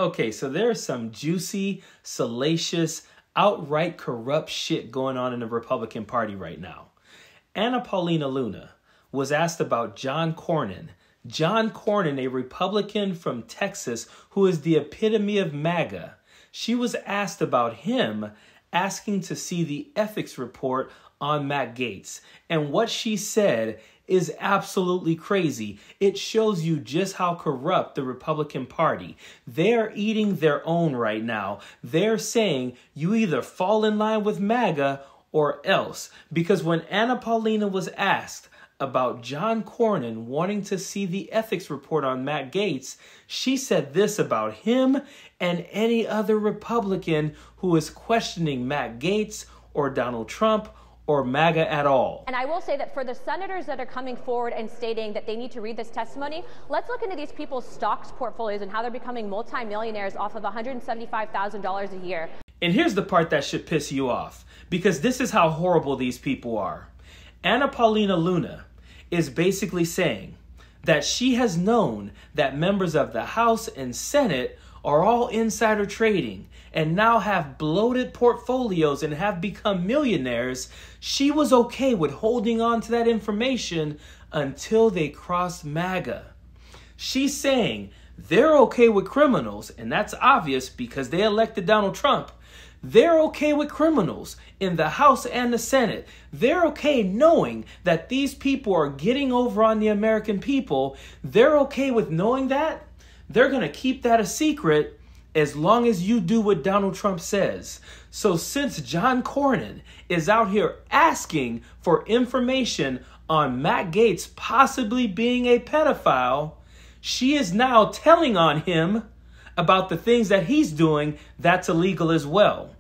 Okay, so there's some juicy, salacious, outright corrupt shit going on in the Republican Party right now. Paulina Luna was asked about John Cornyn. John Cornyn, a Republican from Texas who is the epitome of MAGA. She was asked about him asking to see the ethics report on Matt Gaetz. And what she said is absolutely crazy. It shows you just how corrupt the Republican Party. They're eating their own right now. They're saying you either fall in line with MAGA or else. Because when Paulina was asked about John Cornyn wanting to see the ethics report on Matt Gaetz, she said this about him and any other Republican who is questioning Matt Gaetz or Donald Trump or MAGA at all. And I will say that for the senators that are coming forward and stating that they need to read this testimony, let's look into these people's stocks portfolios and how they're becoming multimillionaires off of $175,000 a year. And here's the part that should piss you off, because this is how horrible these people are. Paulina Luna is basically saying that she has known that members of the House and Senate are all insider trading and now have bloated portfolios and have become millionaires. She was okay with holding on to that information until they crossed MAGA. She's saying they're okay with criminals, and that's obvious because they elected Donald Trump. They're okay with criminals in the House and the Senate. They're okay knowing that these people are getting over on the American people. They're okay with knowing that. They're going to keep that a secret as long as you do what Donald Trump says. So since John Cornyn is out here asking for information on Matt Gaetz possibly being a pedophile, she is now telling on him about the things that he's doing that's illegal as well.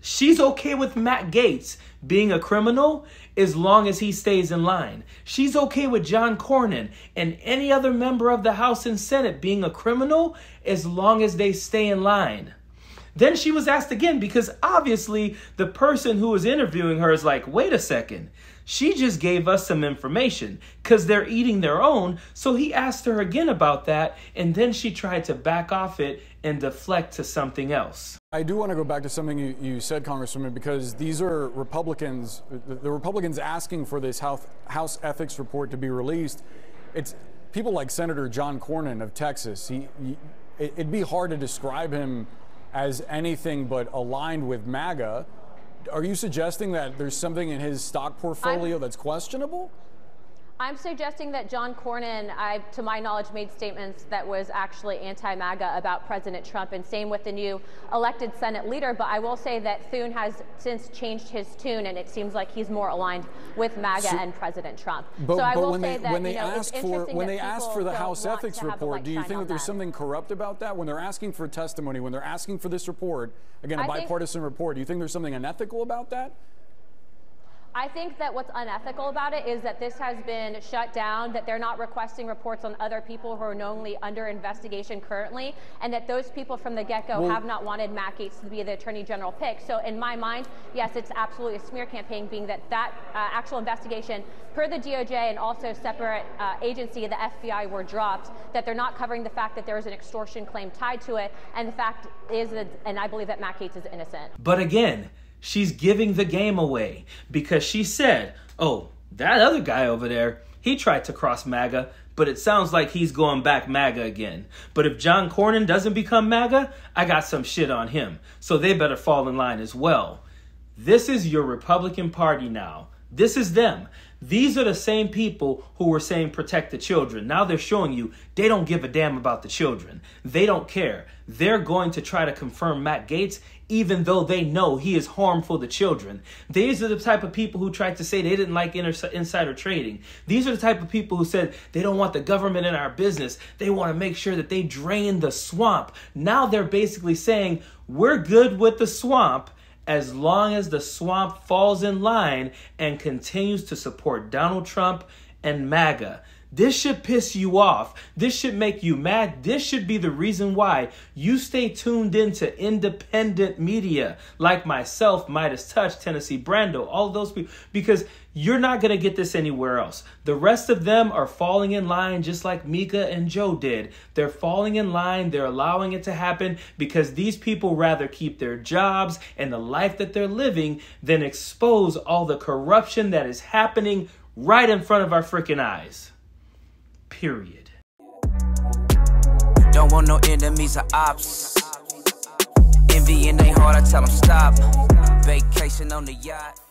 She's okay with Matt Gaetz being a criminal as long as he stays in line. She's okay with John Cornyn and any other member of the House and Senate being a criminal as long as they stay in line. Then she was asked again because obviously the person who was interviewing her is like, wait a second. She just gave us some information because they're eating their own. So he asked her again about that, and then she tried to back off it and deflect to something else. I do want to go back to something you said, Congresswoman, because these are Republicans, the Republicans asking for this House ethics report to be released. It's people like Senator John Cornyn of Texas. It'd be hard to describe him as anything but aligned with MAGA. Are you suggesting that there's something in his stock portfolio that's questionable? I'm suggesting that John Cornyn, to my knowledge, made statements that was actually anti-MAGA about President Trump, and same with the new elected Senate leader. But I will say that Thune has since changed his tune, and it seems like he's more aligned with MAGA and President Trump. But, so I will when say they, that when they it's interesting when that they ask for the House ethics report, do you think that there's something corrupt about that? When they're asking for testimony, when they're asking for this report, again, a bipartisan report, do you think there's something unethical about that? I think that what's unethical about it is that this has been shut down, that they're not requesting reports on other people who are knownly under investigation currently, and that those people from the get-go have not wanted Matt Gaetz to be the Attorney General pick. So in my mind, yes, it's absolutely a smear campaign, being that actual investigation per the DOJ and also separate agency, the FBI, were dropped, that they're not covering the fact that there is an extortion claim tied to it, and the fact is that, and I believe that Matt Gaetz is innocent. But again, she's giving the game away because she said, oh, that other guy over there, he tried to cross MAGA, but it sounds like he's going back MAGA again. But if John Cornyn doesn't become MAGA, I got some shit on him. So they better fall in line as well. This is your Republican Party now. This is them. These are the same people who were saying protect the children. Now they're showing you they don't give a damn about the children. They don't care. They're going to try to confirm Matt Gaetz even though they know he is harmful to children. These are the type of people who tried to say they didn't like insider trading. These are the type of people who said they don't want the government in our business. They want to make sure that they drain the swamp. Now they're basically saying we're good with the swamp as long as the swamp falls in line and continues to support Donald Trump and MAGA. This should piss you off. This should make you mad. This should be the reason why you stay tuned into independent media like myself, Midas Touch, Tennessee Brando, all of those people, because you're not going to get this anywhere else. The rest of them are falling in line just like Mika and Joe did. They're falling in line. They're allowing it to happen because these people rather keep their jobs and the life that they're living than expose all the corruption that is happening right in front of our freaking eyes. Period. Don't want no enemies or ops. Envy in their heart, I tell them stop. Vacation on the yacht.